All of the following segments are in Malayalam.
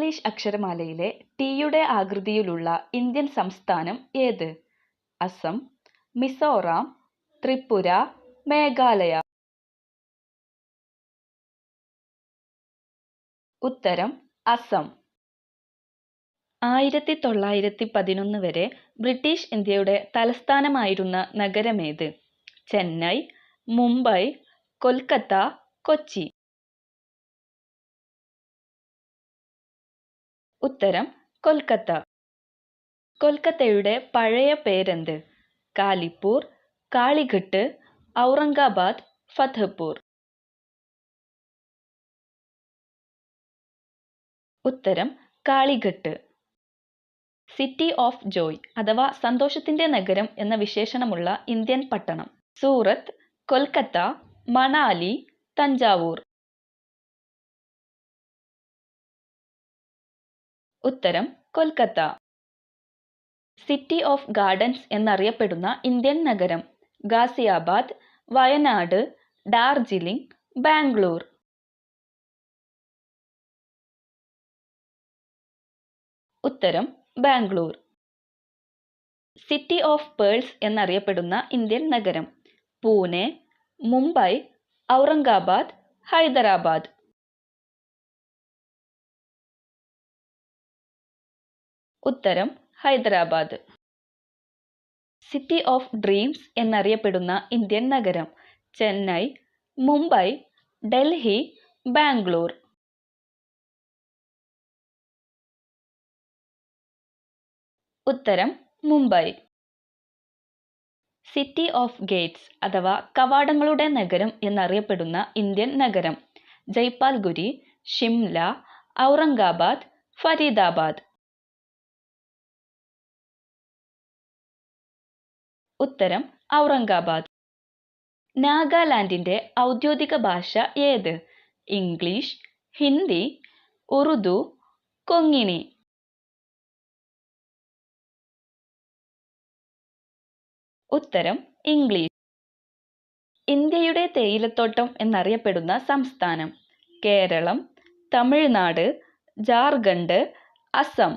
ഇംഗ്ലീഷ് അക്ഷരമാലയിലെ ടിയുടെ ആകൃതിയിലുള്ള ഇന്ത്യൻ സംസ്ഥാനം ഏത്? അസം, മിസോറാം, ത്രിപുര, മേഘാലയ. ഉത്തരം അസം. 1911 വരെ ബ്രിട്ടീഷ് ഇന്ത്യയുടെ തലസ്ഥാനമായിരുന്ന നഗരമേത്? ചെന്നൈ, മുംബൈ, കൊൽക്കത്ത, കൊച്ചി. ഉത്തരം കൊൽക്കത്ത. കൊൽക്കത്തയുടെ പഴയ പേരെന്ത്? കാലിപ്പൂർ, കാളിഘട്ട്, ഔറംഗാബാദ്, ഫതേപൂർ. ഉത്തരം കാളിഘട്ട്. സിറ്റി ഓഫ് ജോയ് അഥവാ സന്തോഷത്തിന്റെ നഗരം എന്ന വിശേഷണമുള്ള ഇന്ത്യൻ പട്ടണം? സൂറത്ത്, കൊൽക്കത്ത, മണാലി, തഞ്ചാവൂർ. ഉത്തരം കൊൽക്കത്ത. സിറ്റി ഓഫ് ഗാർഡൻസ് എന്നറിയപ്പെടുന്ന ഇന്ത്യൻ നഗരം? ഗാസിയാബാദ്, വയനാട്, ഡാർജിലിംഗ്, ബാംഗ്ലൂർ. ഉത്തരം ബാംഗ്ലൂർ. സിറ്റി ഓഫ് പേൾസ് എന്നറിയപ്പെടുന്ന ഇന്ത്യൻ നഗരം? പൂനെ, മുംബൈ, ഔറംഗാബാദ്, ഹൈദരാബാദ്. ഉത്തരം ഹൈദരാബാദ്. സിറ്റി ഓഫ് ഡ്രീംസ് എന്നറിയപ്പെടുന്ന ഇന്ത്യൻ നഗരം? ചെന്നൈ, മുംബൈ, ഡൽഹി, ബാംഗ്ലൂർ. ഉത്തരം മുംബൈ. സിറ്റി ഓഫ് ഗേറ്റ്സ് അഥവാ കവാടങ്ങളുടെ നഗരം എന്നറിയപ്പെടുന്ന ഇന്ത്യൻ നഗരം? ജയ്പാൽഗുരി, ഷിംല, ഔറംഗാബാദ്, ഫരീദാബാദ്. ഉത്തരം ഔറംഗാബാദ്. നാഗാലാൻഡിന്റെ ഔദ്യോഗിക ഭാഷ ഏത്? ഇംഗ്ലീഷ്, ഹിന്ദി, ഉറുദു, കൊങ്ങിണി. ഉത്തരം ഇംഗ്ലീഷ്. ഇന്ത്യയുടെ തേയിലത്തോട്ടം എന്നറിയപ്പെടുന്ന സംസ്ഥാനം? കേരളം, തമിഴ്നാട്, ജാർഖണ്ഡ്, അസം.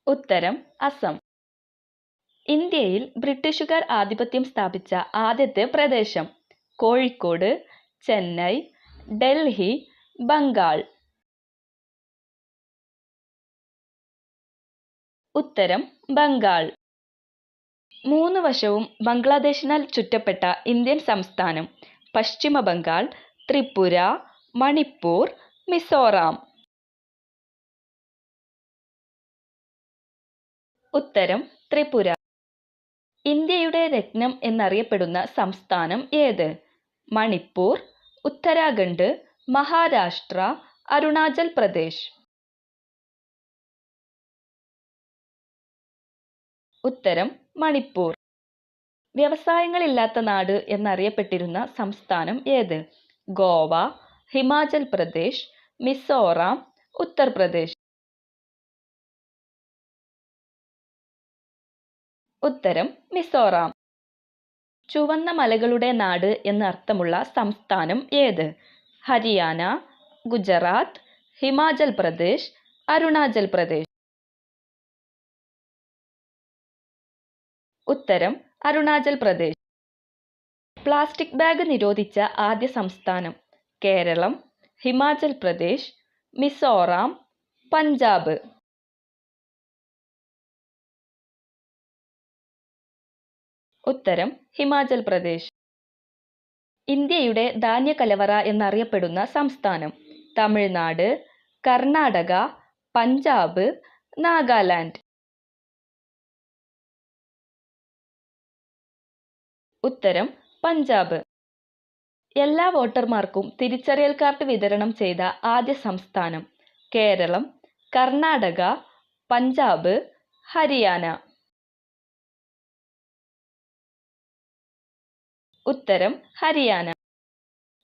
ഉത്തരം അസം. ഇന്ത്യയിൽ ബ്രിട്ടീഷുകാർ ആധിപത്യം സ്ഥാപിച്ച ആദ്യത്തെ പ്രദേശം? കോഴിക്കോട്, ചെന്നൈ, ഡൽഹി, ബംഗാൾ. ഉത്തരം ബംഗാൾ. 3 വശവും ബംഗ്ലാദേശിനാൽ ചുറ്റപ്പെട്ട ഇന്ത്യൻ സംസ്ഥാനം? പശ്ചിമ ബംഗാൾ, ത്രിപുര, മണിപ്പൂർ, മിസോറാം. ഉത്തരം ത്രിപുര. ഇന്ത്യയുടെ രത്നം എന്നറിയപ്പെടുന്ന സംസ്ഥാനം ഏത്? മണിപ്പൂർ, ഉത്തരാഖണ്ഡ്, മഹാരാഷ്ട്ര, അരുണാചൽ പ്രദേശ്. ഉത്തരം മണിപ്പൂർ. വ്യവസായങ്ങളില്ലാത്ത നാട് എന്നറിയപ്പെട്ടിരുന്ന സംസ്ഥാനം ഏത്? ഗോവ, ഹിമാചൽ പ്രദേശ്, മിസോറാം, ഉത്തർപ്രദേശ്. ഉത്തരം മിസോറാം. ചുവന്ന മലകളുടെ നാട് എന്നർത്ഥമുള്ള സംസ്ഥാനം ഏത്? ഹരിയാന, ഗുജറാത്ത്, ഹിമാചൽ പ്രദേശ്, അരുണാചൽ പ്രദേശ്. ഉത്തരം അരുണാചൽ പ്രദേശ്. പ്ലാസ്റ്റിക് ബാഗ് നിരോധിച്ച ആദ്യ സംസ്ഥാനം? കേരളം, ഹിമാചൽ പ്രദേശ്, മിസോറാം, പഞ്ചാബ്. ഉത്തരം ഹിമാചൽ പ്രദേശ്. ഇന്ത്യയുടെ ധാന്യക്കലവറ എന്നറിയപ്പെടുന്ന സംസ്ഥാനം? തമിഴ്നാട്, കർണാടക, പഞ്ചാബ്, നാഗാലാൻഡ്. ഉത്തരം പഞ്ചാബ്. എല്ലാ വോട്ടർമാർക്കും തിരിച്ചറിയൽ കാർഡ് വിതരണം ചെയ്ത ആദ്യ സംസ്ഥാനം? കേരളം, കർണാടക, പഞ്ചാബ്, ഹരിയാന. ഉത്തരം ഹരിയാന.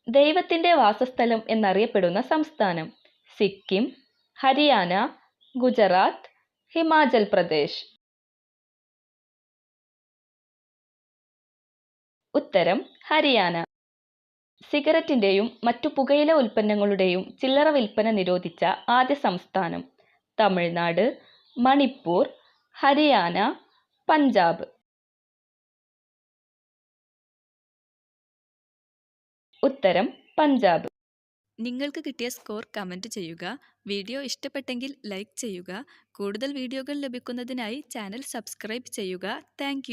ദൈവത്തിന്റെ വാസസ്ഥലം എന്നറിയപ്പെടുന്ന സംസ്ഥാനം? സിക്കിം, ഹരിയാന, ഗുജറാത്ത്, ഹിമാചൽ പ്രദേശ്. ഉത്തരം ഹരിയാന. സിഗരറ്റിൻ്റെയും മറ്റു പുകയില ഉൽപ്പന്നങ്ങളുടെയും ചില്ലറ വിൽപ്പന നിരോധിച്ച ആദ്യ സംസ്ഥാനം തമിഴ്നാട്, മണിപ്പൂർ, ഹരിയാന, പഞ്ചാബ്. ഉത്തരം പഞ്ചാബ്. നിങ്ങൾക്ക് കിട്ടിയ സ്കോർ കമൻറ്റ് ചെയ്യുക. വീഡിയോ ഇഷ്ടപ്പെട്ടെങ്കിൽ ലൈക്ക് ചെയ്യുക. കൂടുതൽ വീഡിയോകൾ ലഭിക്കുന്നതിനായി ചാനൽ സബ്സ്ക്രൈബ് ചെയ്യുക. താങ്ക്